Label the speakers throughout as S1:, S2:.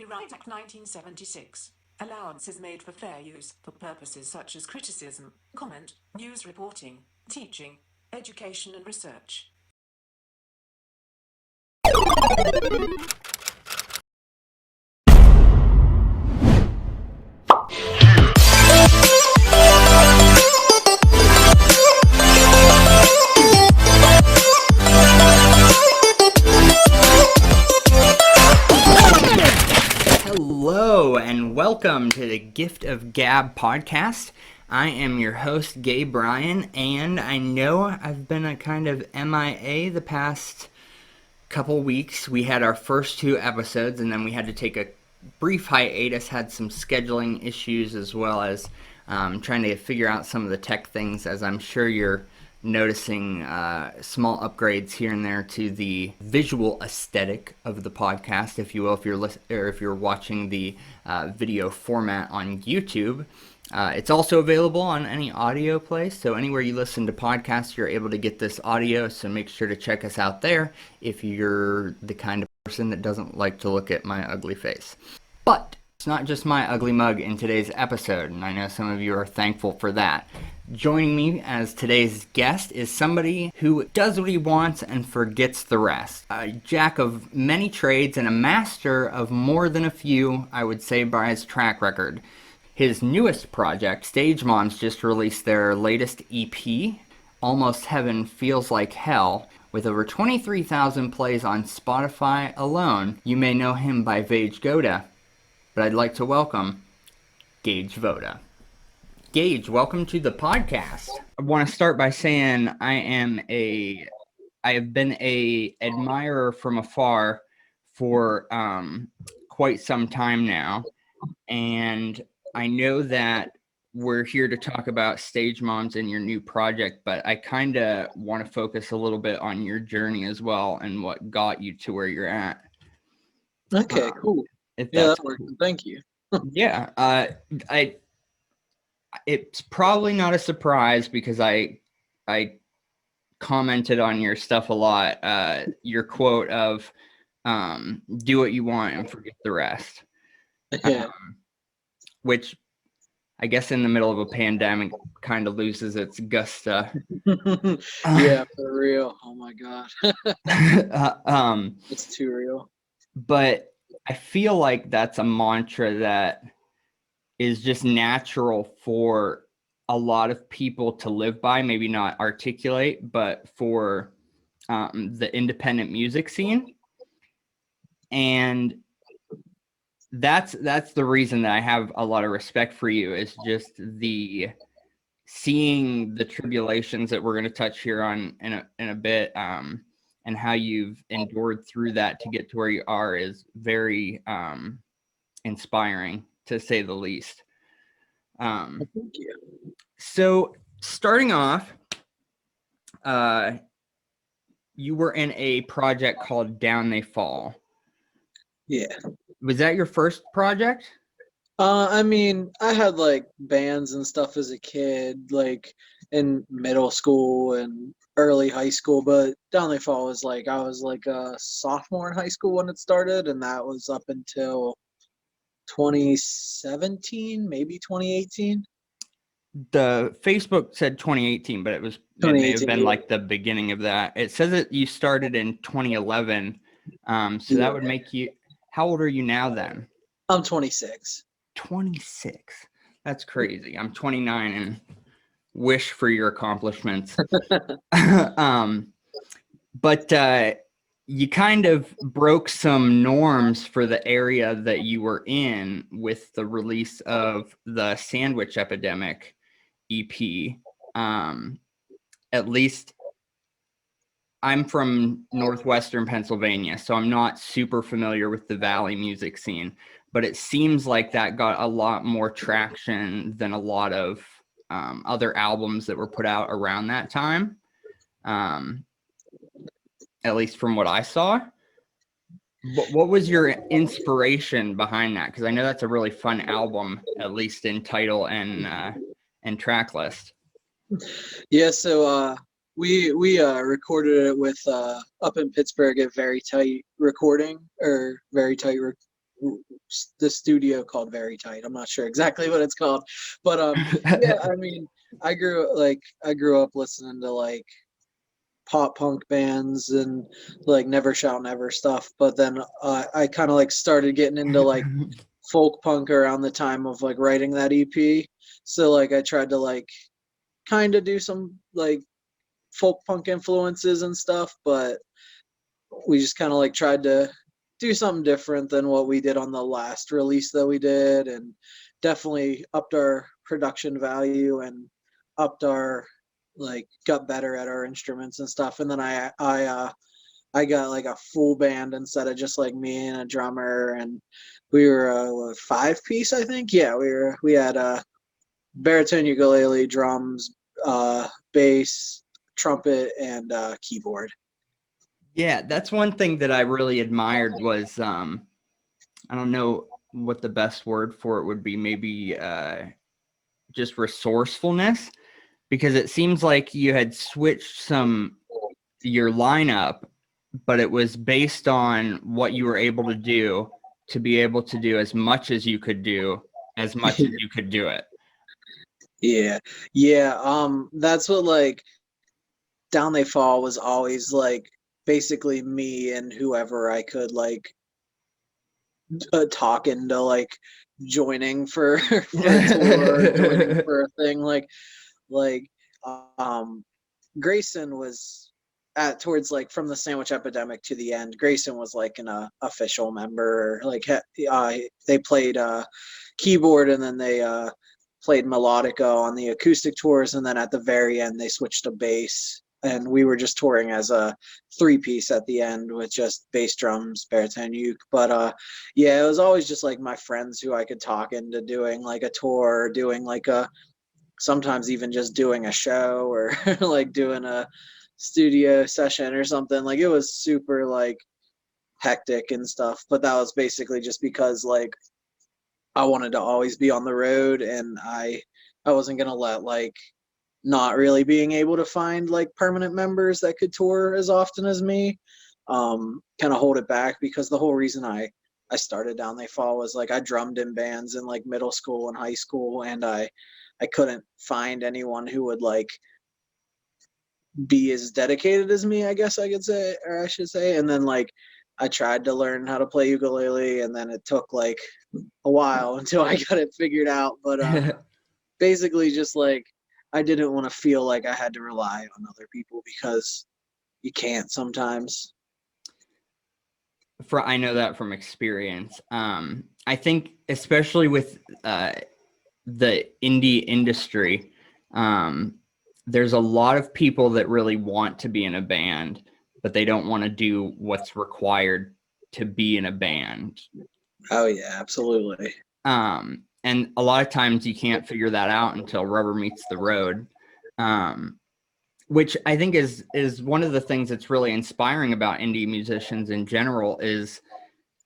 S1: Copyright Act 1976. Allowances made for fair use for purposes such as criticism, comment, news reporting, teaching, education and research.
S2: Hello and welcome to the Gift of Gab Podcast. I am your host, Gabe Bryan, and I know I've been a kind of MIA the past couple weeks. We had our first two episodes, and then we had to take a brief hiatus, had some scheduling issues as well as trying to figure out some of the tech things, as I'm sure you're noticing small upgrades here and there to the visual aesthetic of the podcast, if you will, if you're watching the video format on YouTube. It's also available on any audio place, so anywhere you listen to podcasts, you're able to get this audio, so make sure to check us out there if you're the kind of person that doesn't like to look at my ugly face. But it's not just my ugly mug in today's episode, and I know some of you are thankful for that. Joining me as today's guest is somebody who does what he wants and forgets the rest. A jack of many trades and a master of more than a few, I would say, by his track record. His newest project, Stage Moms, just released their latest EP, Almost Heaven Feels Like Hell, with over 23,000 plays on Spotify alone. You may know him by Gage Vota, but I'd like to welcome Gage Vota. Gage, welcome to the podcast. I want to start by saying I have been a admirer from afar for quite some time now, and I know that we're here to talk about Stage Moms and your new project, but I kind of want to focus a little bit on your journey as well and what got you to where you're at.
S3: Okay, cool. That works. Thank you.
S2: Yeah, it's probably not a surprise because I commented on your stuff a lot. Your quote of "Do what you want and forget the rest," which I guess in the middle of a pandemic kind of loses its gusto.
S3: Yeah, for real. Oh my god, it's too real.
S2: But I feel like that's a mantra that is just natural for a lot of people to live by, maybe not articulate, but for the independent music scene. And that's the reason that I have a lot of respect for you, is just the seeing the tribulations that we're going to touch here on in a bit, and how you've endured through that to get to where you are is very inspiring, to say the least.
S3: Thank you.
S2: So starting off, you were in a project called Down They Fall.
S3: Yeah.
S2: Was that your first project?
S3: I mean, I had like bands and stuff as a kid, like in middle school and early high school, but Down They Fall was like, I was like a sophomore in high school when it started, and that was up until 2017, maybe 2018.
S2: The Facebook said 2018, but it may have been like the beginning of that. It says that you started in 2011. So that would make you, how old are you now then?
S3: I'm 26.
S2: 26. That's crazy. I'm 29 and wish for your accomplishments. But you kind of broke some norms for the area that you were in with the release of the Sandwich Epidemic EP. At least I'm from northwestern Pennsylvania, so I'm not super familiar with the Valley music scene, but it seems like that got a lot more traction than a lot of other albums that were put out around that time, at least from what I saw. What was your inspiration behind that? Because I know that's a really fun album, at least in title and track list.
S3: Yeah, so we recorded it with up in Pittsburgh at Very Tight Recording, or Very Tight the studio called Very Tight. I'm not sure exactly what it's called, but yeah, I mean, I grew up listening to like pop punk bands and like Never Shout Never stuff, but then I kind of like started getting into like folk punk around the time of like writing that EP. So like I tried to like kind of do some like folk punk influences and stuff, but we just kind of like tried to do something different than what we did on the last release that we did, and definitely upped our production value and upped our like got better at our instruments and stuff. And then I got like a full band instead of just like me and a drummer, and we were a 5-piece, I think. Yeah, we had a baritone, ukulele, drums, bass, trumpet, and keyboard.
S2: Yeah, that's one thing that I really admired was I don't know what the best word for it would be, maybe just resourcefulness, because it seems like you had switched your lineup, but it was based on what you were able to do to be able to do as much as you could do, as much as you could do it.
S3: Yeah. That's what like Down They Fall was always like basically me and whoever I could like talk into like joining for a tour, joining for a thing like Grayson was towards like from the Sandwich Epidemic to the end. Grayson was like an official member. Like they played keyboard, and then they played melodica on the acoustic tours, and then at the very end they switched to bass, and we were just touring as a 3-piece at the end with just bass, drums, baritone, uke. But yeah, it was always just like my friends who I could talk into doing like a tour, doing like sometimes even just doing a show, or like doing a studio session or something. Like it was super like hectic and stuff, but that was basically just because like I wanted to always be on the road, and I wasn't gonna let like not really being able to find like permanent members that could tour as often as me kind of hold it back, because the whole reason I started Down They Fall was like I drummed in bands in like middle school and high school, and I couldn't find anyone who would like be as dedicated as me, I guess I could say, or I should say. And then like I tried to learn how to play ukulele, and then it took like a while until I got it figured out. But basically just like I didn't want to feel like I had to rely on other people, because you can't sometimes.
S2: I know that from experience. I think especially with the indie industry, there's a lot of people that really want to be in a band, but they don't want to do what's required to be in a band.
S3: Oh yeah, absolutely.
S2: And a lot of times you can't figure that out until rubber meets the road, which I think is one of the things that's really inspiring about indie musicians in general, is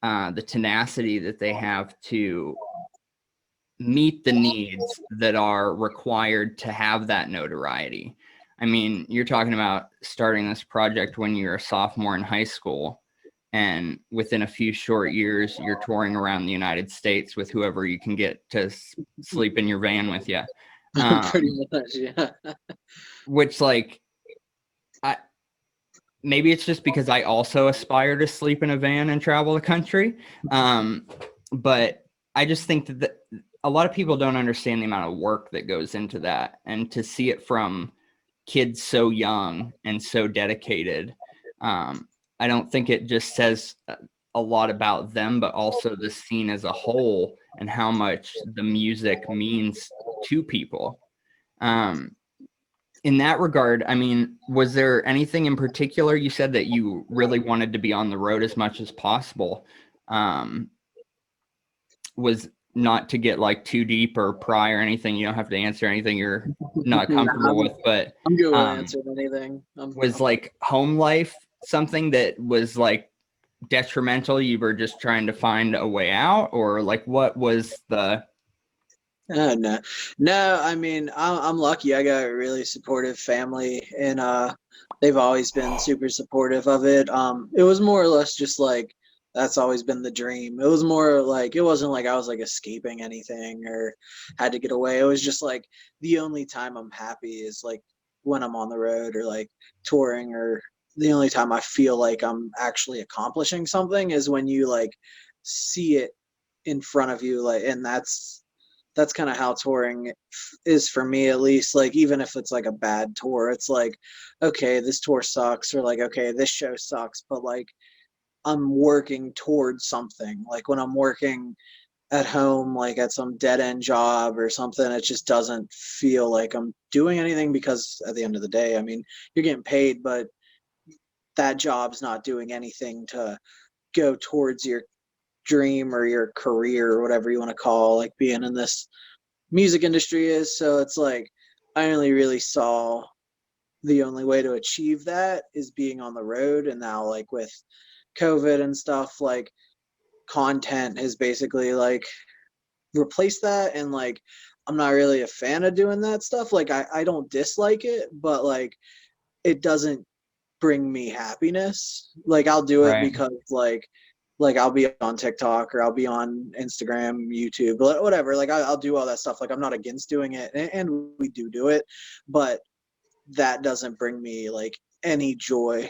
S2: the tenacity that they have to meet the needs that are required to have that notoriety. I mean, you're talking about starting this project when you're a sophomore in high school, and within a few short years, you're touring around the United States with whoever you can get to sleep in your van with you.
S3: Pretty much, yeah.
S2: Which, like, maybe it's just because I also aspire to sleep in a van and travel the country. But I just think that a lot of people don't understand the amount of work that goes into that, and to see it from kids so young and so dedicated. I don't think it just says a lot about them, but also the scene as a whole and how much the music means to people. In that regard, I mean, was there anything in particular? You said that you really wanted to be on the road as much as possible. Was not to get like too deep or pry or anything. You don't have to answer anything you're not comfortable with, but
S3: I'm good with answering anything.
S2: Was like home life something that was like detrimental? You were just trying to find a way out, or like what was the...
S3: No. I mean, I'm lucky. I got a really supportive family, and they've always been super supportive of it. It was more or less just like That's always been the dream. It was more like, it wasn't like I was like escaping anything or had to get away. It was just like the only time I'm happy is like when I'm on the road or like touring, or the only time I feel like I'm actually accomplishing something is when you like see it in front of you. Like, and that's kind of how touring is for me, at least. Like, even if it's like a bad tour, it's like, okay, this tour sucks, or like, okay, this show sucks, but like I'm working towards something. Like when I'm working at home, like at some dead end job or something, it just doesn't feel like I'm doing anything, because at the end of the day, I mean, you're getting paid, but that job's not doing anything to go towards your dream or your career or whatever you want to call like being in this music industry is. So it's like I only really saw the only way to achieve that is being on the road. And now like with COVID and stuff, like content has basically like replaced that. And like I'm not really a fan of doing that stuff. Like I don't dislike it, but like it doesn't bring me happiness. Like I'll do it
S2: Right.
S3: because like I'll be on TikTok or I'll be on Instagram, YouTube, whatever. Like I'll do all that stuff. Like I'm not against doing it, and we do it, but that doesn't bring me like any joy.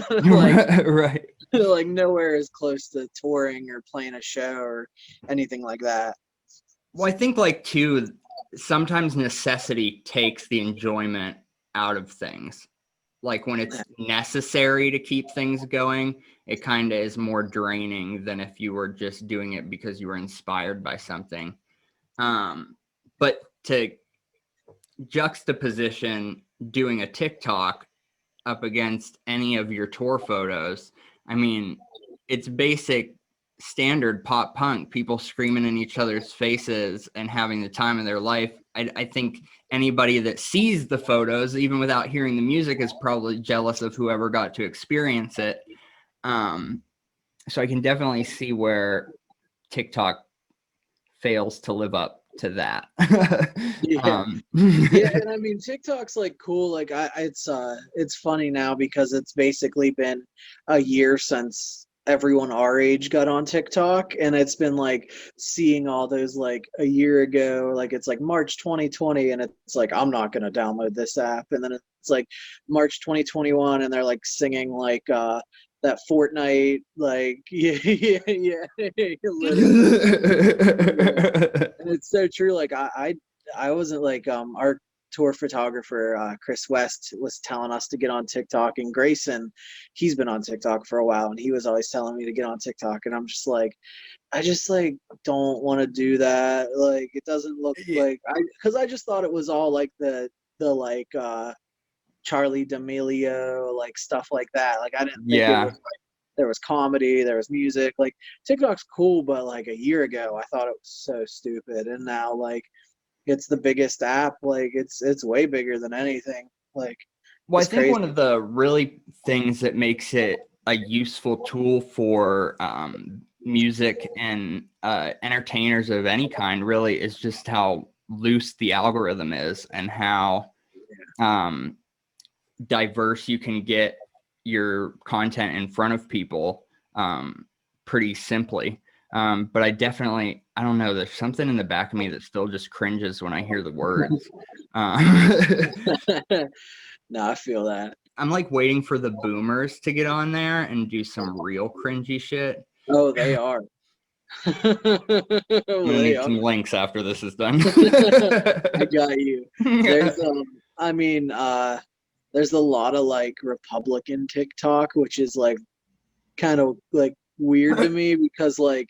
S3: Like
S2: Right.
S3: like nowhere as close to touring or playing a show or anything like that.
S2: Well, I think like too, sometimes necessity takes the enjoyment out of things. Like when it's necessary to keep things going, it kind of is more draining than if you were just doing it because you were inspired by something. But to juxtaposition doing a TikTok up against any of your tour photos, I mean, it's basic standard pop punk, people screaming in each other's faces and having the time of their life. I think anybody that sees the photos, even without hearing the music, is probably jealous of whoever got to experience it. So I can definitely see where TikTok fails to live up to that.
S3: Yeah. Yeah, and I mean TikTok's like cool. Like it's funny now because it's basically been a year since everyone our age got on TikTok, and it's been like seeing all those like a year ago, like it's like March 2020 and it's like I'm not going to download this app, and then it's like March 2021 and they're like singing like that Fortnite like yeah and it's so true. Like I wasn't like our tour photographer Chris West was telling us to get on TikTok, and Grayson, he's been on TikTok for a while and he was always telling me to get on TikTok, and I'm just like I just like don't want to do that. Like it doesn't look like because I just thought it was all like the like Charlie D'Amelio like stuff like that. Like I didn't think it was like there was comedy, there was music. Like TikTok's cool, but like a year ago I thought it was so stupid, and now like it's the biggest app. Like it's way bigger than anything. Like
S2: well, I
S3: it's
S2: think
S3: crazy.
S2: one of the really things that makes it a useful tool for music and entertainers of any kind really is just how loose the algorithm is and how diverse you can get your content in front of people pretty simply. But I don't know, there's something in the back of me that still just cringes when I hear the words.
S3: No, I feel that.
S2: I'm like waiting for the boomers to get on there and do some real cringy shit.
S3: Oh, they are.
S2: I'm gonna
S3: They
S2: need
S3: are.
S2: some links after this is done.
S3: I got you. There's I mean there's a lot of like Republican TikTok, which is like kind of like weird to me because like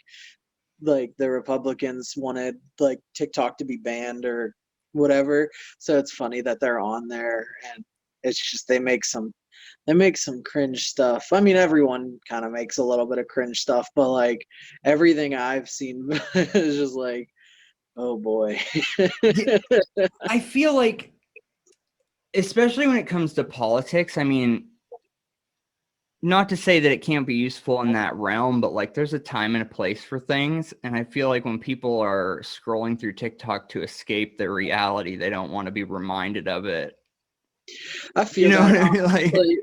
S3: the Republicans wanted like TikTok to be banned or whatever. So it's funny that they're on there, and it's just they make some cringe stuff. I mean, everyone kind of makes a little bit of cringe stuff, but like everything I've seen is just like, oh boy.
S2: I feel like, especially when it comes to politics, I mean, not to say that it can't be useful in that realm, but like there's a time and a place for things. And I feel like when people are scrolling through TikTok to escape their reality, they don't want to be reminded of it.
S3: I feel
S2: You know
S3: that
S2: what I mean? Like,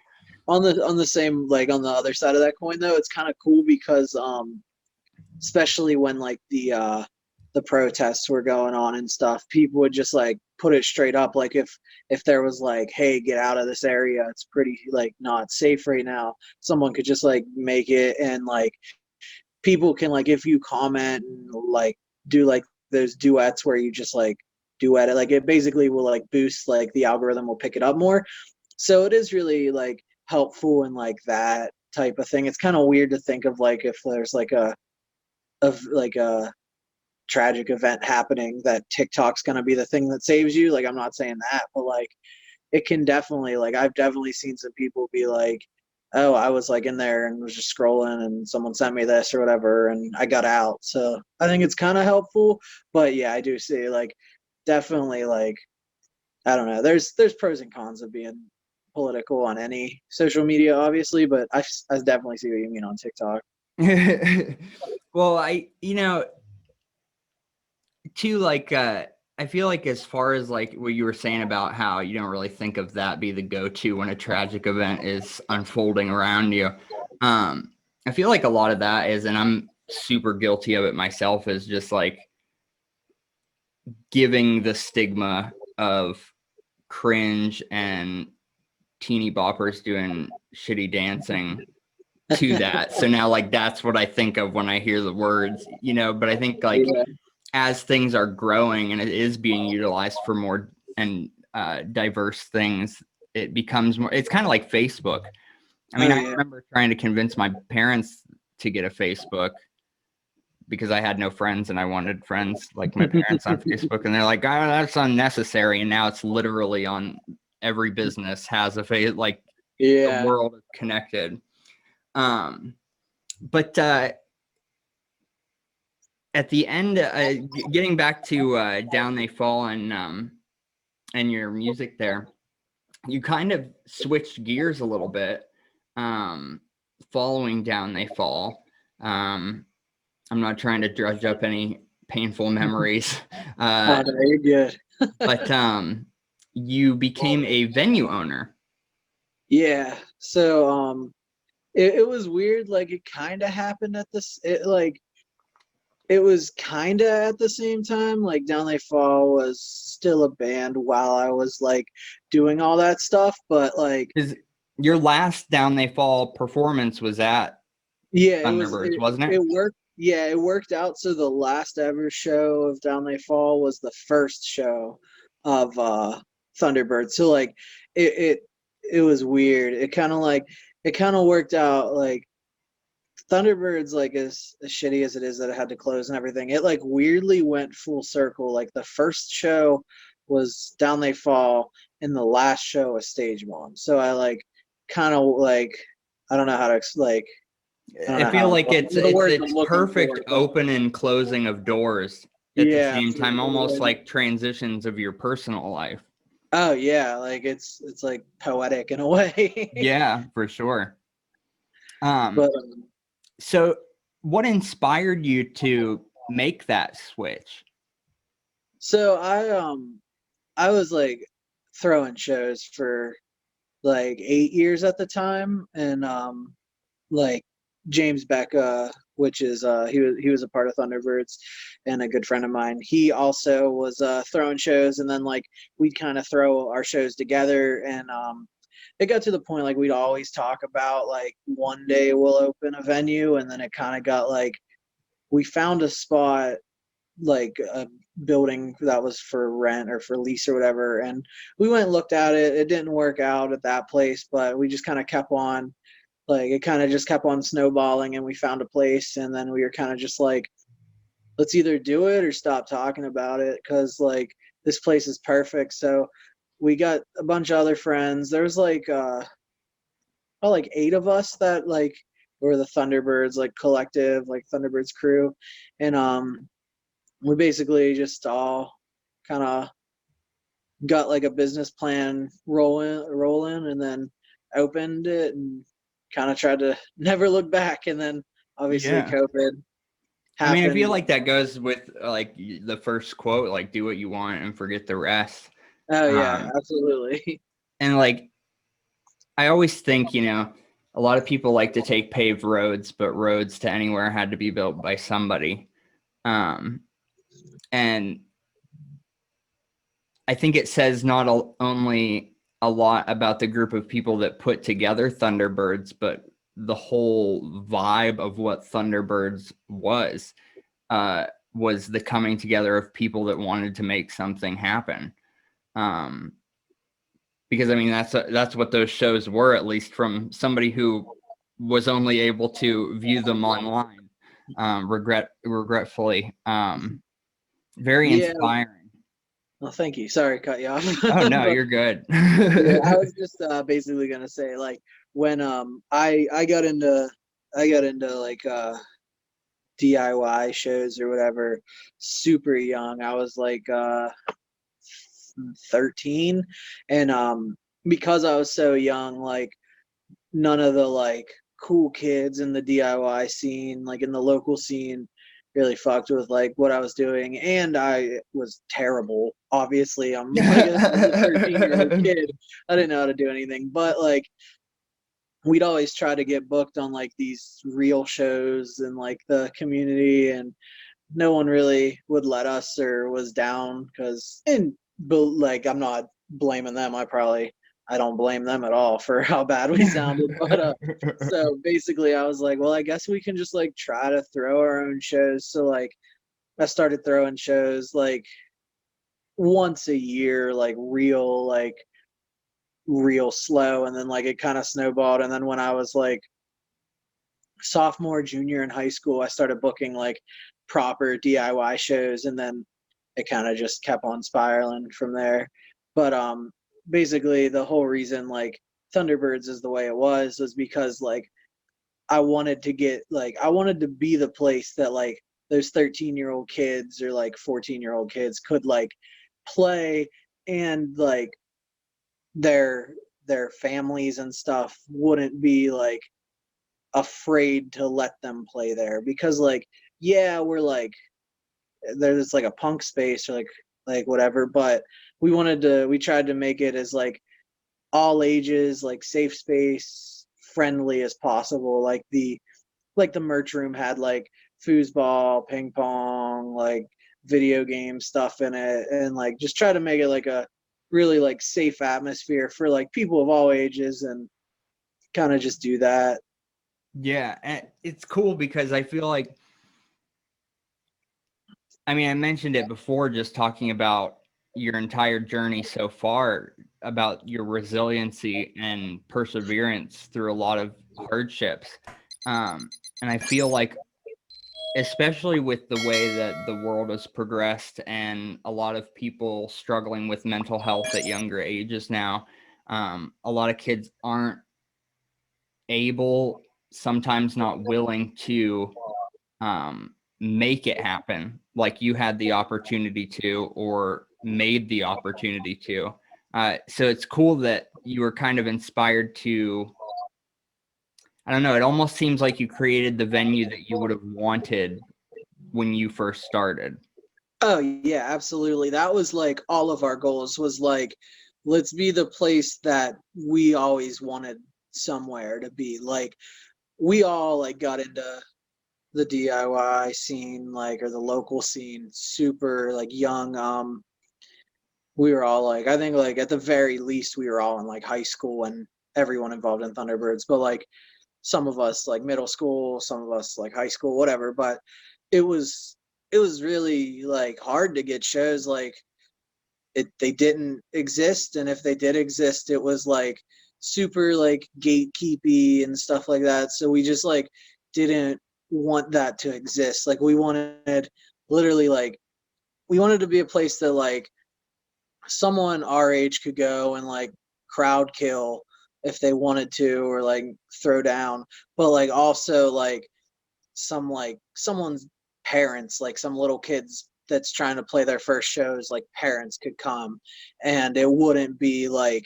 S3: on the same, like on the other side of that coin though, it's kind of cool because especially when like the protests were going on and stuff, people would just like put it straight up. Like if there was like, hey, get out of this area, it's pretty like not safe right now, someone could just like make it, and like people can, like, if you comment and like do like those duets where you just like duet it, like it basically will like boost, like the algorithm will pick it up more. So it is really like helpful in like that type of thing. It's kind of weird to think of like if there's like a tragic event happening, that TikTok's going to be the thing that saves you. Like, I'm not saying that, but like it can definitely, like I've definitely seen some people be like, oh, I was like in there and was just scrolling and someone sent me this or whatever and I got out. So I think it's kind of helpful. But yeah, I do see like definitely like, I don't know, there's pros and cons of being political on any social media, obviously, but I definitely see what you mean on TikTok.
S2: Well, to like I feel like as far as like what you were saying about how you don't really think of that be the go-to when a tragic event is unfolding around you, I feel like a lot of that is, and I'm super guilty of it myself, is just like giving the stigma of cringe and teeny boppers doing shitty dancing to that. So now like that's what I think of when I hear the words, but I think like as things are growing and it is being utilized for more and diverse things, it becomes more, it's kind of like Facebook. I mean, I remember trying to convince my parents to get a Facebook because I had no friends and I wanted friends like my parents on Facebook, and they're like, oh, that's unnecessary. And now it's literally on every business has a face, like the world is connected. But at the end, getting back to Down They Fall and your music there, you kind of switched gears a little bit following Down They Fall. I'm not trying to dredge up any painful memories.
S3: No, you're good.
S2: But you became a venue owner.
S3: Yeah. So it was weird. Like it kind of happened at this. It was kind of at the same time. Like Down They Fall was still a band while I was like doing all that stuff. But like
S2: your last Down They Fall performance was at Thunderbirds, wasn't it?
S3: It worked. Yeah, it worked out. So the last ever show of Down They Fall was the first show of Thunderbirds. So like it was weird. It kind of worked out. Like Thunderbirds, like as shitty as it is that it had to close and everything, it like weirdly went full circle. Like the first show was Down They Fall and the last show was Stage One. So I like kind of like, I don't know how to like.
S2: I feel like it's perfect open and closing of doors at the same time, almost like transitions of your personal life.
S3: Oh yeah, like it's like poetic in a way.
S2: Yeah, for sure. So what inspired you to make that switch?
S3: So I was like throwing shows for like 8 years at the time, and like James Becca, which is he was a part of Thunderbirds and a good friend of mine. He also was throwing shows, and then like we'd kind of throw our shows together, and it got to the point like we'd always talk about like one day we'll open a venue, and then it kind of got like we found a spot, like a building that was for rent or for lease or whatever, and we went and looked at it. It didn't work out at that place, but we just kind of kept on. Like it kind of just kept on snowballing, and we found a place, and then we were kind of just like, let's either do it or stop talking about it, because like this place is perfect. So we got a bunch of other friends. There's like like 8 of us that like were the Thunderbirds like collective, like Thunderbirds crew, and we basically just all kind of got like a business plan rolling, and then opened it and kind of tried to never look back, and then obviously COVID happened.
S2: I mean, I feel like that goes with like the first quote, like do what you want and forget the rest.
S3: Oh yeah, absolutely.
S2: And like I always think, a lot of people like to take paved roads, but roads to anywhere had to be built by somebody. And I think it says not only a lot about the group of people that put together Thunderbirds, but the whole vibe of what Thunderbirds was the coming together of people that wanted to make something happen. Because I mean, that's what those shows were, at least from somebody who was only able to view them online. Regretfully, very
S3: Yeah.
S2: inspiring.
S3: Well, thank you. Sorry, cut you off.
S2: Oh no,
S3: But,
S2: you're good.
S3: yeah, I was just basically gonna say, like, when I got into like DIY shows or whatever super young. I was like 13, and because I was so young, like none of the like cool kids in the DIY scene, like in the local scene, really fucked with like what I was doing, and I was terrible. Obviously, I'm like a 13-year-old kid. I didn't know how to do anything, but like we'd always try to get booked on like these real shows in like the community, and no one really would let us or was down because, but like I'm not blaming them. I don't blame them at all for how bad we sounded. But so basically I was like, well, I guess we can just like try to throw our own shows. So like I started throwing shows like once a year, like real slow, and then like it kind of snowballed. And then when I was like sophomore, junior in high school, I started booking like proper DIY shows, and then it kind of just kept on spiraling from there. But basically the whole reason like Thunderbirds is the way it was because like I wanted to be the place that like those 13-year-old kids or like 14-year-old kids could like play, and like their families and stuff wouldn't be like afraid to let them play there, because like yeah, we're like there's like a punk space or like whatever, but we tried to make it as like all ages, like safe space friendly as possible. Like the merch room had like foosball, ping pong, like video game stuff in it, and like just try to make it like a really like safe atmosphere for like people of all ages, and kind of just do that.
S2: Yeah, and it's cool because I feel like, I mean, I mentioned it before, just talking about your entire journey so far, about your resiliency and perseverance through a lot of hardships. And I feel like, especially with the way that the world has progressed and a lot of people struggling with mental health at younger ages now, a lot of kids aren't able, sometimes not willing to make it happen like you had the opportunity to, or made the opportunity to. So it's cool that you were kind of inspired to, I don't know, it almost seems like you created the venue that you would have wanted when you first started.
S3: Oh yeah, absolutely. That was like all of our goals was like, let's be the place that we always wanted somewhere to be. Like we all like got into the DIY scene, like, or the local scene super like young. We were all like, I think like at the very least we were all in like high school, and everyone involved in Thunderbirds, but like some of us like middle school, some of us like high school, whatever. But it was really like hard to get shows. Like they didn't exist, and if they did exist, it was like super like gatekeepy and stuff like that. So we just like didn't want that to exist. Like we wanted literally like we wanted to be a place that like someone our age could go and like crowd kill if they wanted to, or like throw down, but like also like someone's parents, like some little kids that's trying to play their first shows, like parents could come, and it wouldn't be like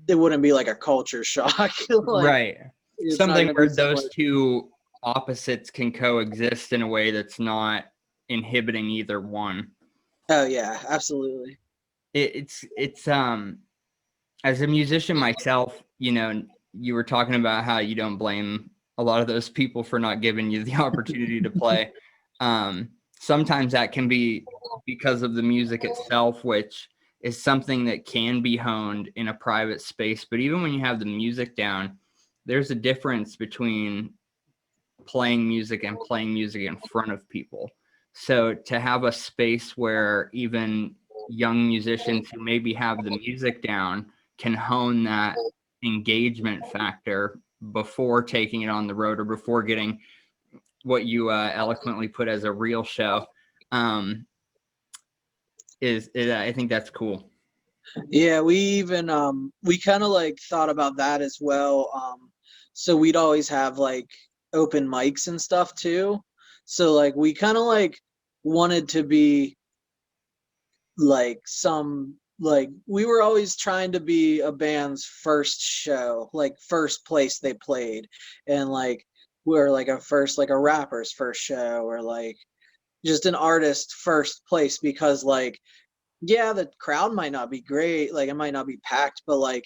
S3: a culture shock. Like
S2: Right.
S3: it's not
S2: Something
S3: going to be
S2: where
S3: similar.
S2: those two opposites can coexist in a way that's not inhibiting either one.
S3: Oh yeah, absolutely.
S2: It's as a musician myself, you were talking about how you don't blame a lot of those people for not giving you the opportunity to play. Sometimes that can be because of the music itself, which is something that can be honed in a private space. But even when you have the music down, there's a difference between playing music and playing music in front of people. So to have a space where even young musicians who maybe have the music down can hone that engagement factor before taking it on the road or before getting what you eloquently put as a real show, I think that's cool.
S3: Yeah, we even we kind of like thought about that as well. So we'd always have like open mics and stuff too. So like we kind of like wanted to be like we were always trying to be a band's first show, like first place they played, and like we're like a rapper's first show, or like just an artist first place, because like yeah, the crowd might not be great, like it might not be packed, but like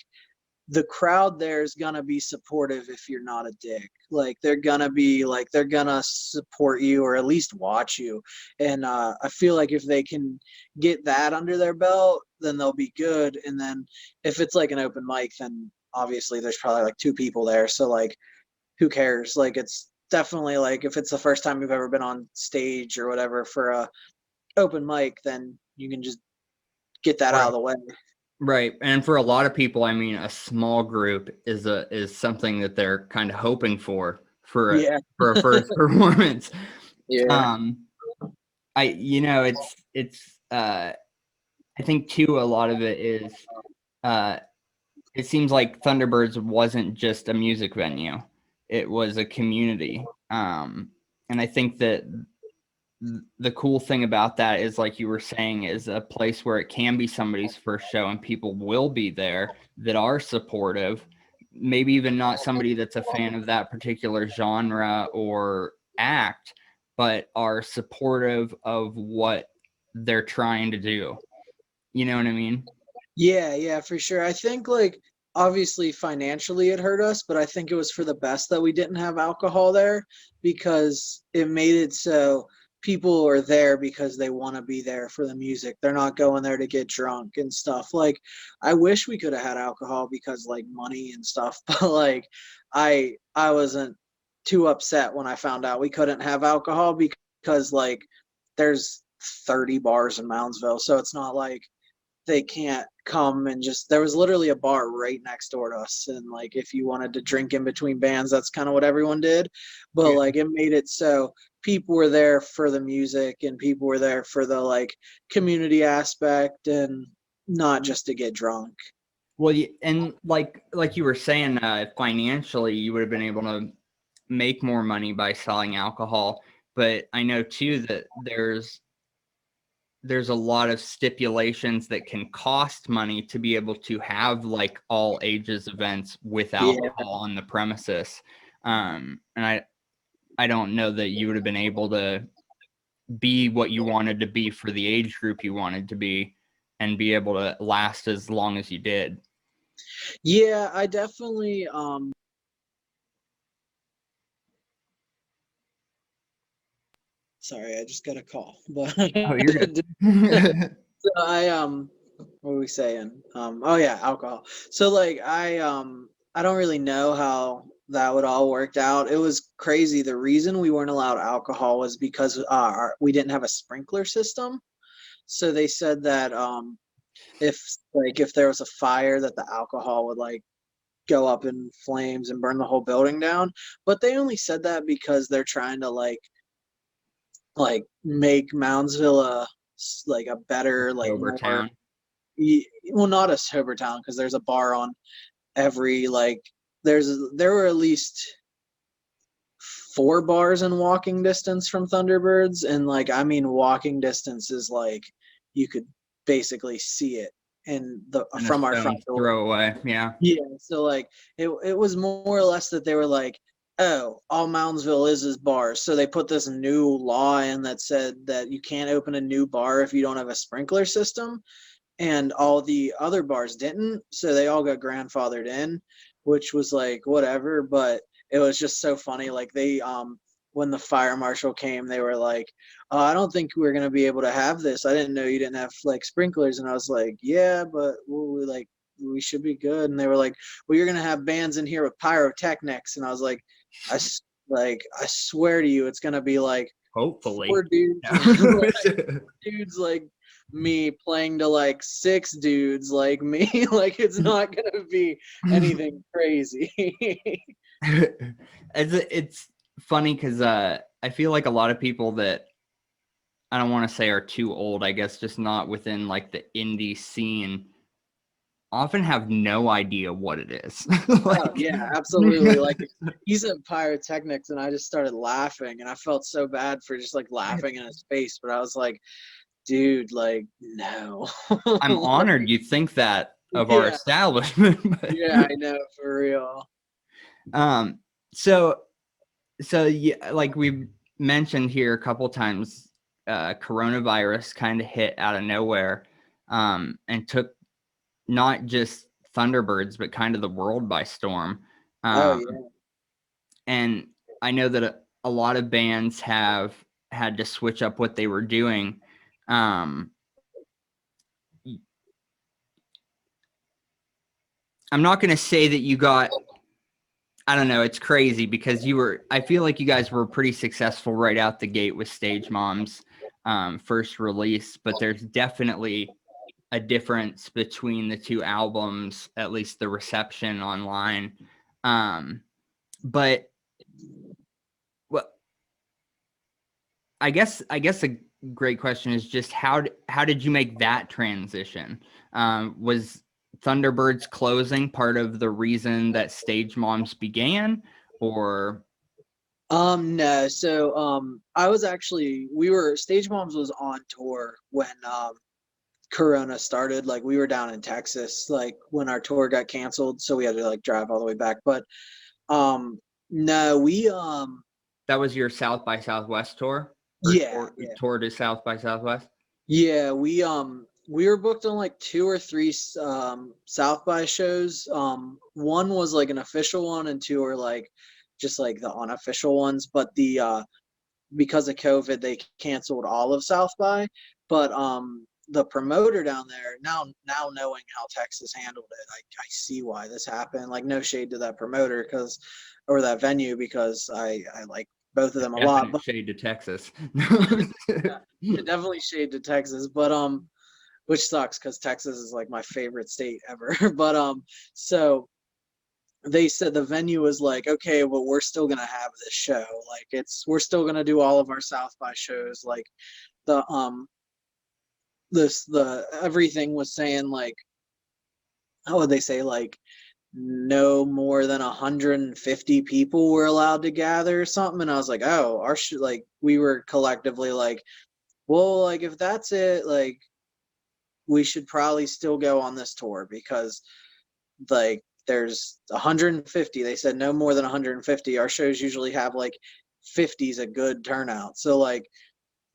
S3: the crowd there is gonna be supportive if you're not a dick. Like they're gonna support you, or at least watch you. And I feel like if they can get that under their belt, then they'll be good. And then if it's like an open mic, then obviously there's probably like two people there, so like who cares? Like it's definitely like if it's the first time you've ever been on stage or whatever for a open mic, then you can just get that out of the way.
S2: Right. And for a lot of people, I mean, a small group is something that they're kind of hoping for a first performance.
S3: Yeah.
S2: I think too, a lot of it is, it seems like Thunderbirds wasn't just a music venue. It was a community. And I think that the cool thing about that is, like you were saying, is a place where it can be somebody's first show and people will be there that are supportive, maybe even not somebody that's a fan of that particular genre or act, but are supportive of what they're trying to do. You know what I mean?
S3: Yeah, for sure. I think like obviously financially it hurt us, but I think it was for the best that we didn't have alcohol there, because it made it so people are there because they want to be there for the music. They're not going there to get drunk and stuff. Like I wish we could have had alcohol because like money and stuff, but like I wasn't too upset when I found out we couldn't have alcohol, because like there's 30 bars in Moundsville, so it's not like they can't come and just, there was literally a bar right next door to us, and like if you wanted to drink in between bands, that's kind of what everyone did. But
S2: Yeah.
S3: like it made it so people were there for the music, and people were there for the like community aspect, and not just to get drunk.
S2: Well, and like you were saying, financially, you would have been able to make more money by selling alcohol. But I know too that there's a lot of stipulations that can cost money to be able to have like all ages events with alcohol on the premises. And I don't know that you would have been able to be what you wanted to be for the age group you wanted to be and be able to last as long as you did.
S3: Yeah, I definitely sorry, I just got a call. But
S2: Oh, you're good.
S3: so what were we saying? Oh yeah, alcohol. So like I don't really know how that would all worked out. It was crazy. The reason we weren't allowed alcohol was because we didn't have a sprinkler system. So they said that if there was a fire, that the alcohol would like go up in flames and burn the whole building down. But they only said that because they're trying to like make Moundsville a better, like
S2: Sober
S3: more,
S2: town.
S3: well, not a sober town, because there's a bar on every like there were at least 4 bars in walking distance from Thunderbirds, and like I mean walking distance is like you could basically see it from our front door.
S2: Throw away. Yeah.
S3: Yeah, so like it was more or less that they were like, oh, all Moundsville is bars. So they put this new law in that said that you can't open a new bar if you don't have a sprinkler system. and all the other bars didn't, so they all got grandfathered in, which was like whatever. But it was just so funny, like they when the fire marshal came, they were like, oh, I don't think we're gonna be able to have this. I didn't know you didn't have like sprinklers. And I was like, yeah, but we should be good. And they were like, well, you're gonna have bands in here with pyrotechnics. And I was like, I swear to you, it's gonna be like
S2: hopefully
S3: 4 dudes, dudes like me playing to like 6 dudes like me. Like, it's not gonna be anything crazy.
S2: It's funny because I feel like a lot of people that I don't want to say are too old, I guess, just not within like the indie scene, often have no idea what it is.
S3: Like, oh, yeah, absolutely. Like, he said pyrotechnics, and I just started laughing, and I felt so bad for just like laughing in his face. But I was like, dude, like, no.
S2: I'm honored you think that of our establishment. But...
S3: yeah, I know, for real.
S2: So yeah, like we mentioned here a couple times, coronavirus kind of hit out of nowhere, and took not just Thunderbirds, but kind of the world by storm. And I know that a lot of bands have had to switch up what they were doing. I'm not going to say that you got, I don't know, it's crazy because I feel like you guys were pretty successful right out the gate with Stage Mom's first release, but there's definitely a difference between the two albums, at least the reception online. But well, I guess a great question is just how did you make that transition? Was Thunderbirds closing part of the reason that Stage Moms began, or?
S3: No. So Stage Moms was on tour when Corona started. Like, we were down in Texas, like when our tour got canceled, so we had to like drive all the way back. But no, we
S2: that was your South by Southwest tour? Tour to South by Southwest?
S3: Yeah, we were booked on like 2 or 3 South by shows. One was like an official one, and 2 are like just like the unofficial ones. But because of COVID, they canceled all of South by. But the promoter down there, now knowing how Texas handled it, I see why this happened. Like, no shade to that promoter or that venue, because I like both of them a lot. But
S2: shade to Texas.
S3: Yeah, definitely shade to Texas, but which sucks because Texas is like my favorite state ever. But so they said the venue was like, okay, well, we're still gonna have this show. Like, we're still gonna do all of our South by shows. Like, the everything was saying, like, how would they say, like, no more than 150 people were allowed to gather or something. And I was like, oh, like, we were collectively like, well, like, if that's it, like, we should probably still go on this tour, because like there's 150. They said no more than 150. Our shows usually have like 50's a good turnout. So like,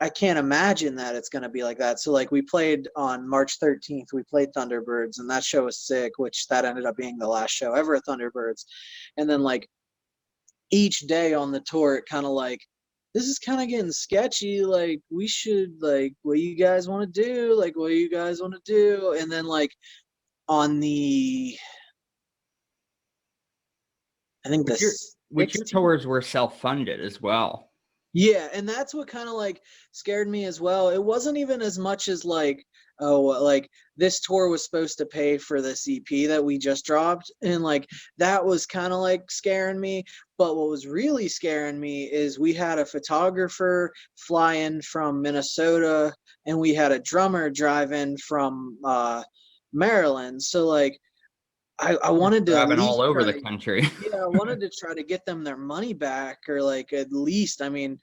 S3: I can't imagine that it's going to be like that. So like, we played on March 13th, we played Thunderbirds, and that show was sick, which that ended up being the last show ever at Thunderbirds. And then like each day on the tour, it kind of like, this is kind of getting sketchy. Like, we should, like, what do you guys want to do? Like, what do you guys want to do? And then like on the, I think
S2: which your tours were self-funded as well.
S3: Yeah, and that's what kind of like scared me as well. It wasn't even as much as like, oh, like this tour was supposed to pay for this EP that we just dropped, and like that was kind of like scaring me. But what was really scaring me is we had a photographer fly in from Minnesota, and we had a drummer drive in from Maryland. So like, I wanted to
S2: driving all over the country.
S3: Yeah, I wanted to try to get them their money back, or like, at least, I mean,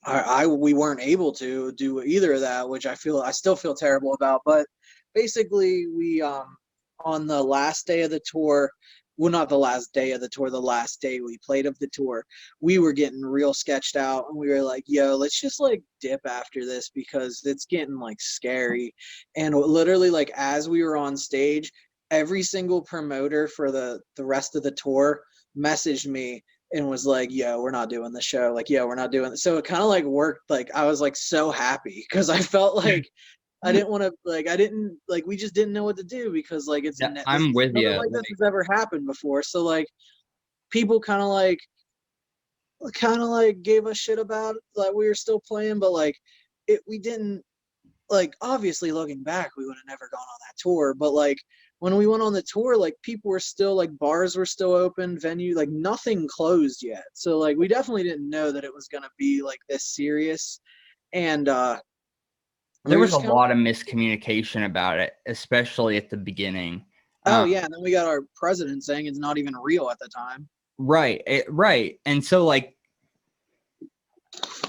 S3: we weren't able to do either of that, which I still feel terrible about. But basically, we on the last day of the tour, well, not the last day of the tour, the last day we played of the tour, we were getting real sketched out, and we were like, yo, let's just like dip after this because it's getting like scary. And literally, like, as we were on stage, every single promoter for the rest of the tour messaged me and was like, yo, we're not doing the show. Like, yo, we're not doing it. So it kind of like worked. Like, I was like so happy because I felt like I didn't want to, like, we just didn't know what to do because like
S2: I'm with you.
S3: Like this has ever happened before. So like people kind of like gave us shit about it, like we were still playing, but like we didn't, like, obviously looking back, we would have never gone on that tour. But like when we went on the tour, like people were still, like, bars were still open, venue, like nothing closed yet. So like we definitely didn't know that it was going to be like this serious. And
S2: there was a lot of miscommunication about it, especially at the beginning.
S3: Oh yeah, and then we got our president saying it's not even real at the time.
S2: Right, right. And so, like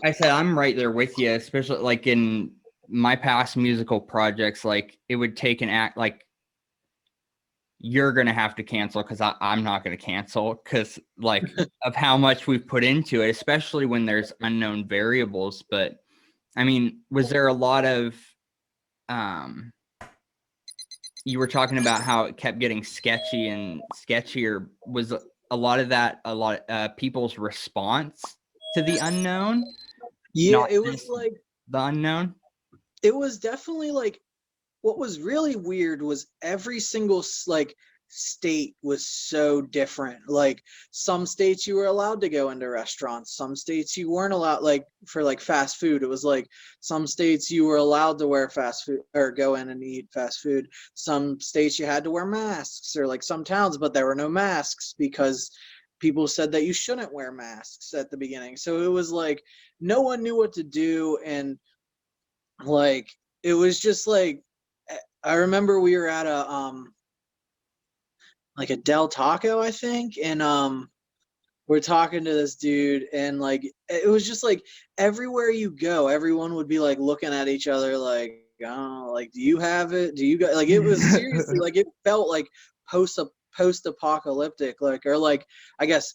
S2: I said, I'm right there with you, especially like in my past musical projects. Like, it would take an act, like, you're going to have to cancel because I'm not going to cancel because, like, of how much we've put into it, especially when there's unknown variables. But I mean, was there a lot of, you were talking about how it kept getting sketchy and sketchier. Was a lot of that, people's response to the unknown?
S3: Yeah, it was like
S2: the unknown.
S3: It was definitely like, what was really weird was every single like state was so different. Like some states you were allowed to go into restaurants, some states you weren't allowed. Like for like fast food, it was like some states you were allowed to wear fast food or go in and eat fast food. Some states you had to wear masks, or like some towns, but there were no masks because people said that you shouldn't wear masks at the beginning. So it was like no one knew what to do. And like it was just like, I remember we were at a like a Del Taco, I think, and we're talking to this dude, and like it was just like everywhere you go, everyone would be like looking at each other like, oh, like, do you have it? Do you got, like, it was seriously like it felt like post-apocalyptic, like, or like I guess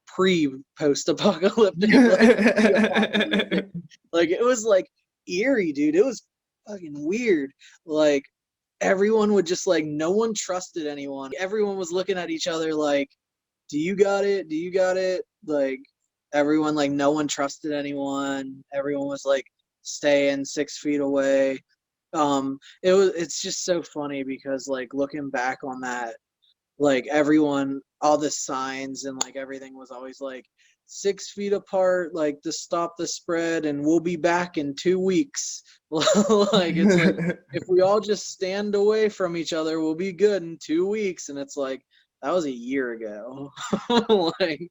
S3: pre-post-apocalyptic. Like it was like eerie, dude. It was fucking weird. Like everyone would just like, no one trusted anyone. Everyone was looking at each other like, do you got it? Do you got it? Like everyone, like no one trusted anyone. Everyone was like staying 6 feet away. It's just so funny because like looking back on that, like everyone, all the signs and like everything was always like 6 feet apart, like to stop the spread, and we'll be back in 2 weeks. Like it's like if we all just stand away from each other, we'll be good in 2 weeks. And it's like that was a year ago. Like,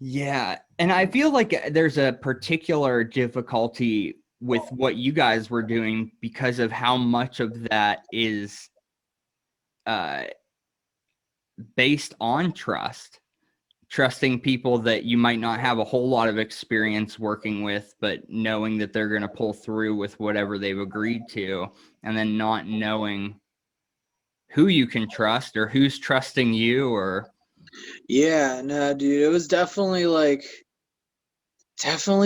S2: yeah, and I feel like there's a particular difficulty with what you guys were doing because of how much of that is based on trusting people that you might not have a whole lot of experience working with, but knowing that they're going to pull through with whatever they've agreed to, and then not knowing who you can trust or who's trusting you. Or
S3: yeah, no, dude, it was definitely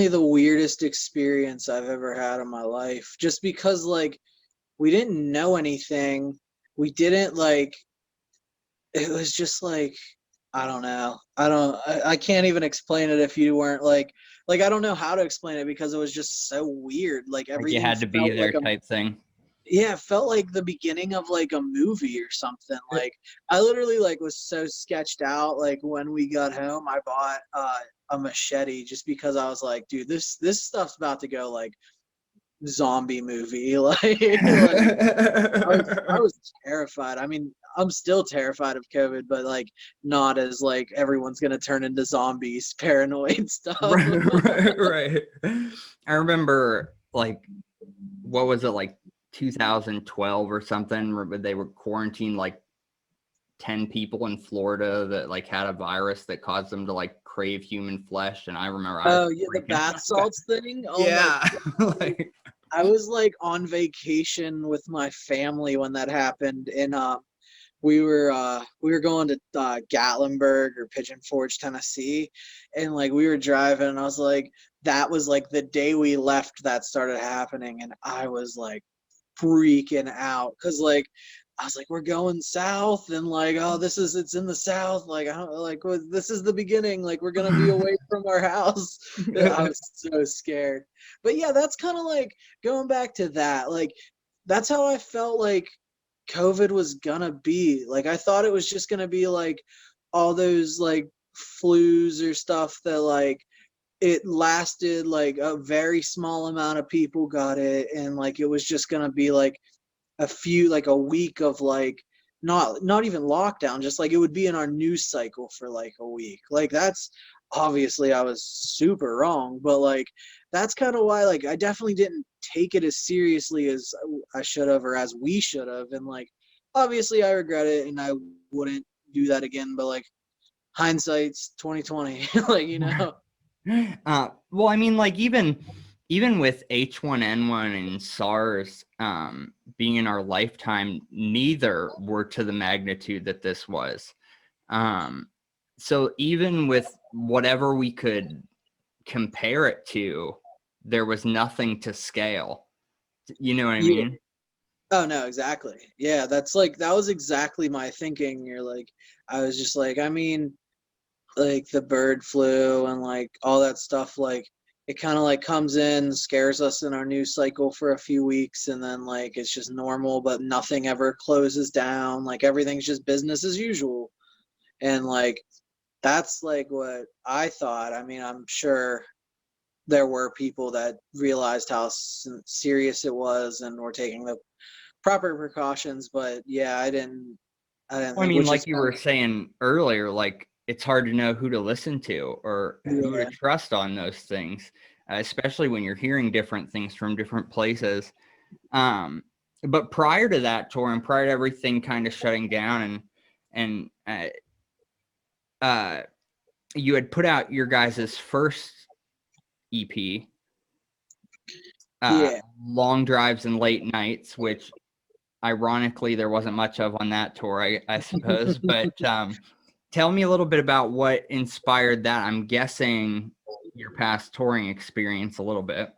S3: the weirdest experience I've ever had in my life, just because like we didn't know anything. We didn't like, it was just like, I don't know. I can't even explain it if you weren't like I don't know how to explain it because it was just so weird. Like everything,
S2: you had to be there
S3: like
S2: type thing.
S3: Yeah, it felt like the beginning of like a movie or something. Like I literally like was so sketched out. Like when we got home, I bought a machete just because I was like, dude, this stuff's about to go like zombie movie. Like, I was terrified. I mean, I'm still terrified of COVID, but like not as like everyone's gonna turn into zombies, paranoid stuff.
S2: Right. I remember like, what was it, like 2012 or something, where they were quarantined like 10 people in Florida that like had a virus that caused them to like crave human flesh. And I remember
S3: the bath salts thing. Oh,
S2: yeah. Like,
S3: I was like on vacation with my family when that happened, and we were going to Gatlinburg or Pigeon Forge, Tennessee, and like we were driving, and I was like, that was like the day we left that started happening, and I was like freaking out because like I was like, we're going south, and like, oh, it's in the south, like I don't like this is the beginning, like we're gonna be away from our house. I was so scared. But yeah, that's kind of like going back to that, like that's how I felt like COVID was gonna be. Like I thought it was just gonna be like all those like flus or stuff that like it lasted like a very small amount of people got it, and like it was just gonna be like a week of like not even lockdown, just like it would be in our news cycle for like a week. Like that's obviously I was super wrong, but like that's kind of why like I definitely didn't take it as seriously as I should have or as we should have. And like obviously I regret it and I wouldn't do that again, but like hindsight's 2020. Like, you know.
S2: Well, I mean, like even with H1N1 and SARS being in our lifetime, neither were to the magnitude that this was. So even with whatever we could compare it to, there was nothing to scale. You know what I mean?
S3: Oh no, exactly. Yeah, that's like that was exactly my thinking. You're like, I was just like, I mean, like the bird flu and like all that stuff, like it kind of like comes in, scares us in our news cycle for a few weeks, and then like it's just normal, but nothing ever closes down. Like everything's just business as usual. And like that's like what I thought. I mean, I'm sure there were people that realized how serious it was and were taking the proper precautions, but yeah, I didn't
S2: Well, I
S3: think,
S2: mean,
S3: which is
S2: like you were saying earlier, like it's hard to know who to listen to or who to
S3: yeah.
S2: trust on those things, especially when you're hearing different things from different places. But prior to that tour and prior to everything kind of shutting down and you had put out your guys' first EP,
S3: Yeah.
S2: Long Drives and Late Nights, which ironically there wasn't much of on that tour, I suppose. But tell me a little bit about what inspired that. I'm guessing your past touring experience a little bit.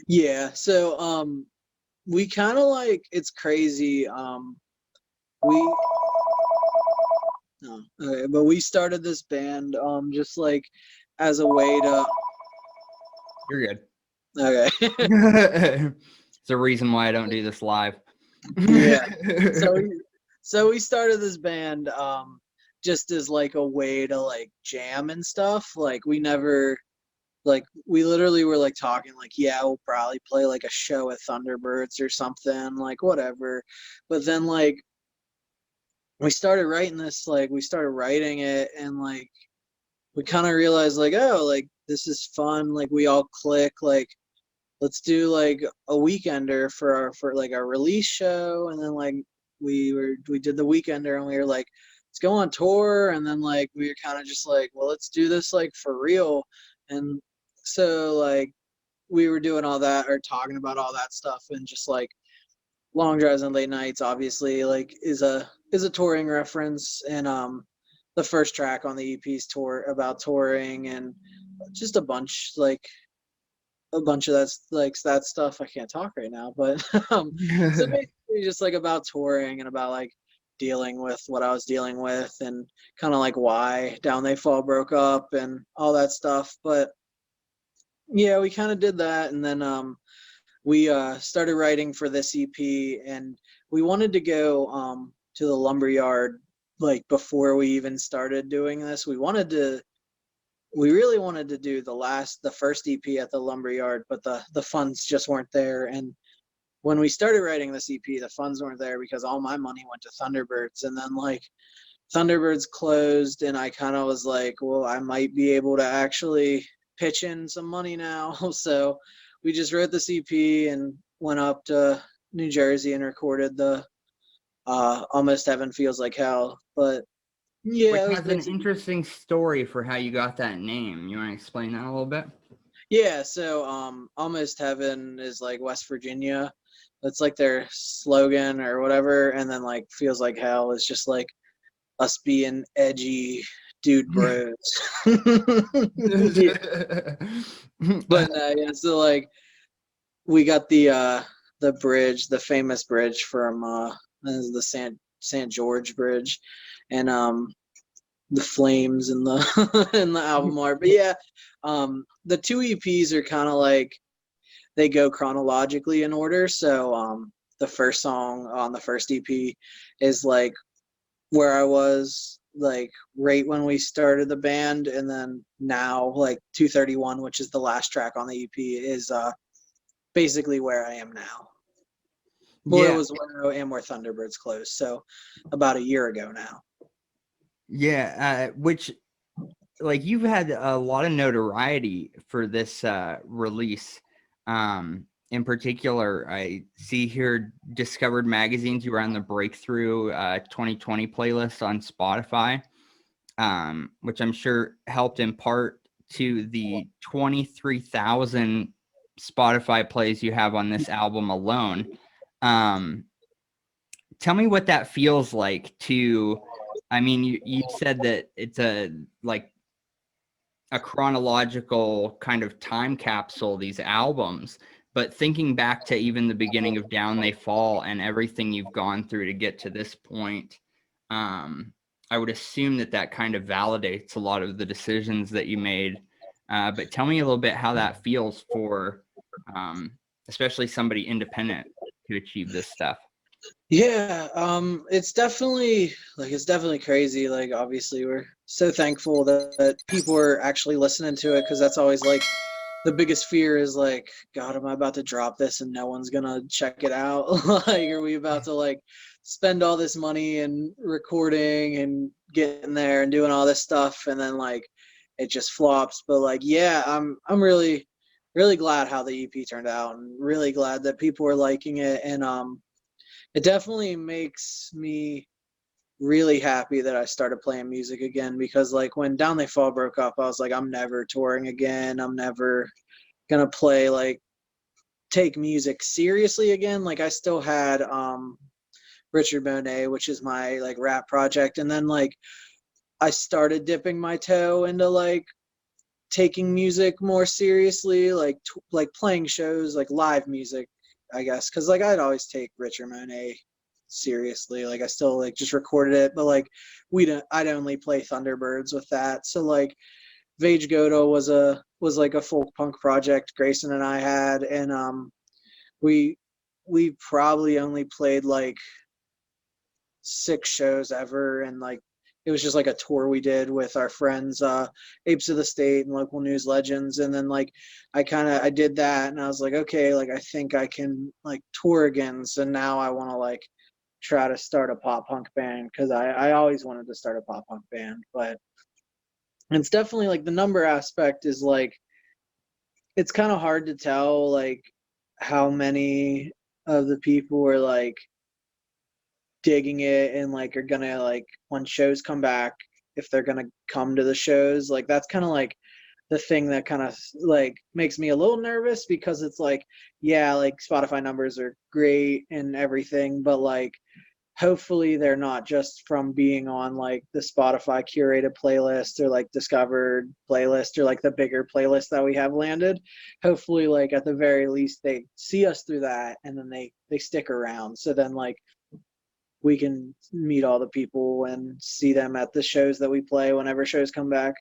S3: Yeah. So we kind of like it's crazy. We no, okay, but we started this band just like as a way to
S2: You're good.
S3: okay.
S2: It's a reason why I don't do this live.
S3: Yeah. So we started this band just as like a way to like jam and stuff. Like we never like we literally were like talking like, yeah, we'll probably play like a show at Thunderbirds or something, like whatever. But then like we started writing this, like we started writing it, and like we kind of realized like, oh, like this is fun, like we all click, like let's do like a weekender for like our release show. And then like we did the weekender, and we were like, let's go on tour. And then like we were kind of just like, well, let's do this like for real. And so like we were doing all that or talking about all that stuff, and just like Long Drives and Late Nights obviously like is a touring reference. And the first track on the EP's tour about touring, and just a bunch of that's like that stuff. I can't talk right now, but so basically just like about touring and about like dealing with what I was dealing with, and kind of like why Down They Fall broke up and all that stuff. But yeah, we kind of did that. And then we started writing for this EP, and we wanted to go to the lumberyard like before we even started doing this. We really wanted to do the first EP at the lumberyard, but the funds just weren't there. And when we started writing this EP, the funds weren't there because all my money went to Thunderbirds. And then like Thunderbirds closed, and I kind of was like, well, I might be able to actually pitch in some money now. So we just wrote this EP and went up to New Jersey and recorded the Almost Heaven Feels Like Hell. But yeah,
S2: Which
S3: it was
S2: has an
S3: basically,
S2: interesting story for how you got that name. You want to explain that a little bit?
S3: Yeah, so Almost Heaven is like West Virginia. That's like their slogan or whatever, and then like Feels Like Hell is just like us being edgy dude bros. Yeah. But yeah, so like we got the bridge, the famous bridge from this is the St. George Bridge, and the flames in the in the album art. But yeah, the two EPs are kind of like they go chronologically in order. So the first song on the first EP is like where I was like right when we started the band, and then now like 231, which is the last track on the EP, is basically where I am now. Well, it
S2: Yeah.
S3: was where I am where Thunderbirds closed, so about a year ago now.
S2: Yeah, which like you've had a lot of notoriety for this release. In particular, I see here Discovered Magazines. You were on the Breakthrough 2020 playlist on Spotify, which I'm sure helped in part to the 23,000 Spotify plays you have on this album alone. Tell me what that feels like to, I mean, you said that it's a like a chronological kind of time capsule, these albums, but thinking back to even the beginning of Down They Fall and everything you've gone through to get to this point, I would assume that that kind of validates a lot of the decisions that you made. But tell me a little bit how that feels for especially somebody independent to achieve this stuff.
S3: Yeah, it's definitely crazy. Like obviously we're so thankful that people are actually listening to it, because that's always like the biggest fear is like, God, am I about to drop this and no one's gonna check it out? Like, are we about to like spend all this money and recording and getting there and doing all this stuff, and then like it just flops? But like, yeah, I'm really glad how the EP turned out, and really glad that people are liking it, and it definitely makes me really happy that I started playing music again, because like when Down They Fall broke up, I was like, I'm never touring again. I'm never gonna play like take music seriously again. Like I still had Richard Monet, which is my like rap project, and then like I started dipping my toe into like taking music more seriously, like like playing shows, like live music, I guess, because like I'd always take Richard Monet seriously. Like I still like just recorded it, but like I'd only play Thunderbirds with that. So like Gage Vota was like a folk punk project Grayson and I had, and we we probably only played like 6 shows ever, and like it was just like a tour we did with our friends, Apes of the State and Local News Legends. And then like I did that, and I was like, okay, like I think I can like tour again. So now I want to like try to start a pop punk band, because I always wanted to start a pop punk band. But it's definitely like the number aspect is like it's kind of hard to tell like how many of the people are like digging it and like are gonna like when shows come back, if they're gonna come to the shows. Like that's kind of like the thing that kind of like makes me a little nervous, because it's like, yeah, like Spotify numbers are great and everything, but like hopefully they're not just from being on like the Spotify curated playlist or like discovered playlist or like the bigger playlist that we have landed. Hopefully like at the very least they see us through that, and then they stick around, so then like we can meet all the people and see them at the shows that we play whenever shows come back.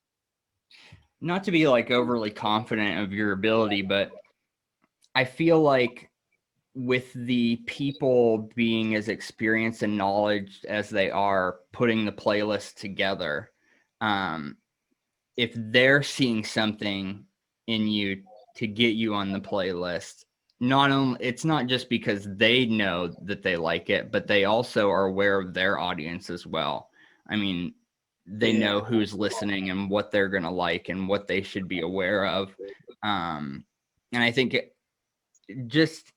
S2: Not to be like overly confident of your ability, but I feel like with the people being as experienced and knowledge as they are putting the playlist together, if they're seeing something in you to get you on the playlist, not only it's not just because they know that they like it, but they also are aware of their audience as well. I mean, they know who's listening and what they're going to like and what they should be aware of. And I think just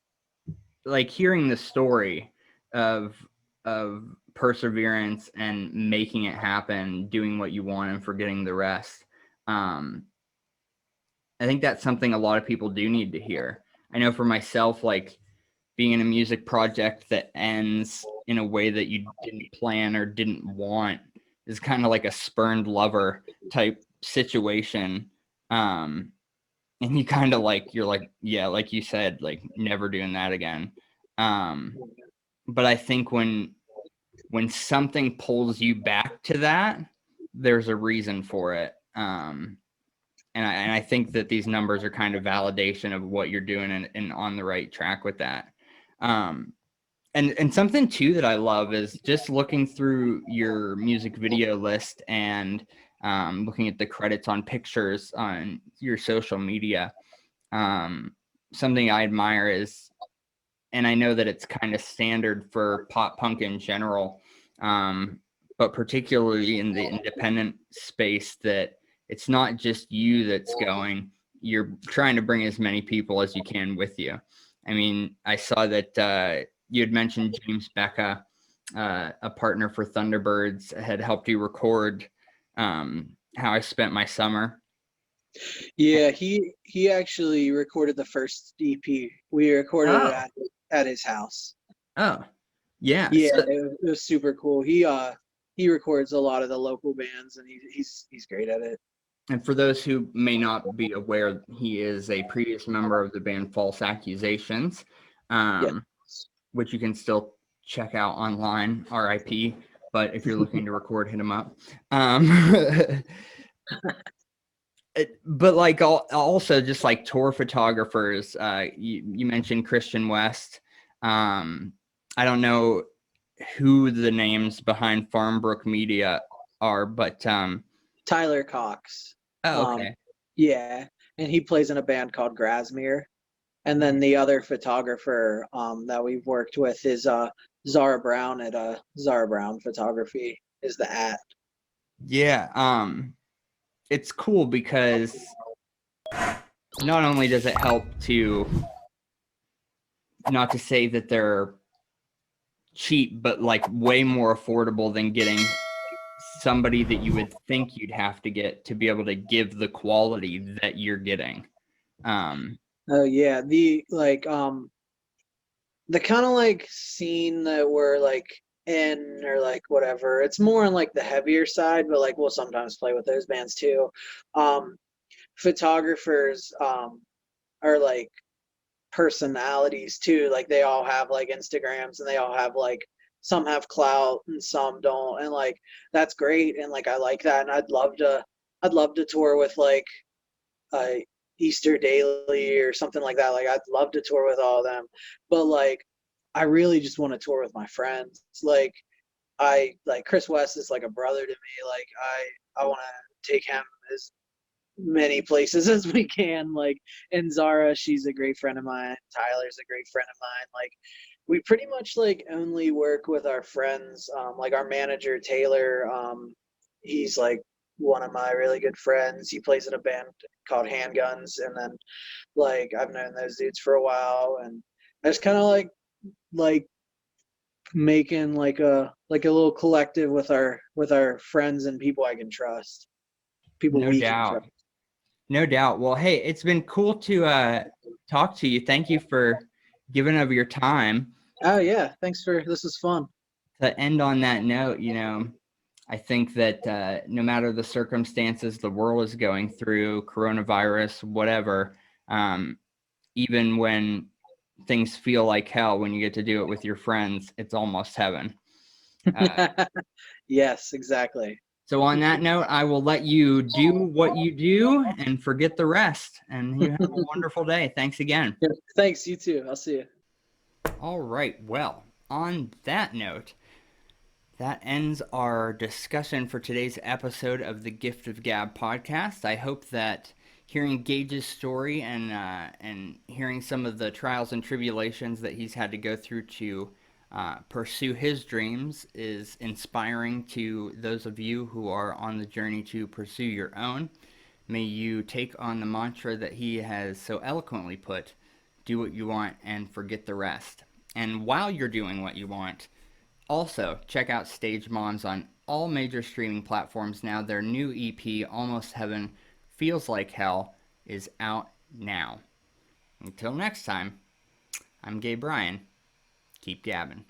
S2: like hearing the story of perseverance and making it happen, doing what you want and forgetting the rest. I think that's something a lot of people do need to hear. I know for myself, like being in a music project that ends in a way that you didn't plan or didn't want is kind of like a spurned lover type situation. And you kind of like, you're like, yeah, like you said, like never doing that again. But I think when something pulls you back to that, there's a reason for it. And I think that these numbers are kind of validation of what you're doing and on the right track with that. And something too that I love is just looking through your music video list and looking at the credits on pictures on your social media. Something I admire is, and I know that it's kind of standard for pop punk in general, but particularly in the independent space, that it's not just you that's going. You're trying to bring as many people as you can with you. I mean, I saw that you had mentioned James Becca, a partner for Thunderbirds, had helped you record How I Spent My Summer.
S3: Yeah, he actually recorded the first EP. We recorded it at his house.
S2: Oh, yeah.
S3: Yeah, it was super cool. He records a lot of the local bands, and he's great at it.
S2: And for those who may not be aware, he is a previous member of the band False Accusations, which you can still check out online, RIP. But if you're looking to record, hit him up. But like also just like tour photographers, you mentioned Christian West. I don't know who the names behind Farmbrook Media are, but
S3: Tyler Cox.
S2: Oh, okay.
S3: Yeah, and he plays in a band called Grasmere. And then the other photographer that we've worked with is Zara Brown at Zara Brown Photography is the @
S2: Yeah, it's cool because not only does it help to, not to say that they're cheap, but like way more affordable than getting somebody that you would think you'd have to get to be able to give the quality that you're getting.
S3: Oh yeah, the like the kind of like scene that we're like in, or like whatever, it's more on like the heavier side, but like we'll sometimes play with those bands too. Photographers are like personalities too. Like they all have like Instagrams, and they all have like, some have clout and some don't, and like that's great, and like I like that, and I'd love to tour with like Easter Daily or something like that. Like I'd love to tour with all of them, but like I really just want to tour with my friends. Like I like Chris West is like a brother to me. Like I want to take him as many places as we can. Like, and Zara, she's a great friend of mine. Tyler's a great friend of mine. Like we pretty much like only work with our friends. Like our manager Taylor, he's like one of my really good friends. He plays in a band called Handguns, and then like I've known those dudes for a while, and I just kind of like making like a little collective with our friends and people I can trust. People
S2: No
S3: we
S2: doubt.
S3: can trust.
S2: No doubt. Well, hey, it's been cool to talk to you. Thank you for giving of your time.
S3: Oh yeah, thanks for this is fun.
S2: To end on that note, you know, I think that no matter the circumstances the world is going through, coronavirus, whatever, even when things feel like hell, when you get to do it with your friends, it's almost heaven.
S3: Yes, exactly.
S2: So on that note, I will let you do what you do and forget the rest. And you have a wonderful day. Thanks again.
S3: Yeah, thanks, you too. I'll see you.
S2: All right. Well, on that note, that ends our discussion for today's episode of the Gift of Gab podcast. I hope that hearing Gage's story and hearing some of the trials and tribulations that he's had to go through to pursue his dreams is inspiring to those of you who are on the journey to pursue your own. May you take on the mantra that he has so eloquently put, do what you want and forget the rest. And while you're doing what you want, also check out Stage Moms on all major streaming platforms now. Their new EP, Almost Heaven, Feels Like Hell, is out now. Until next time, I'm Gabe Bryan. Keep gabbing.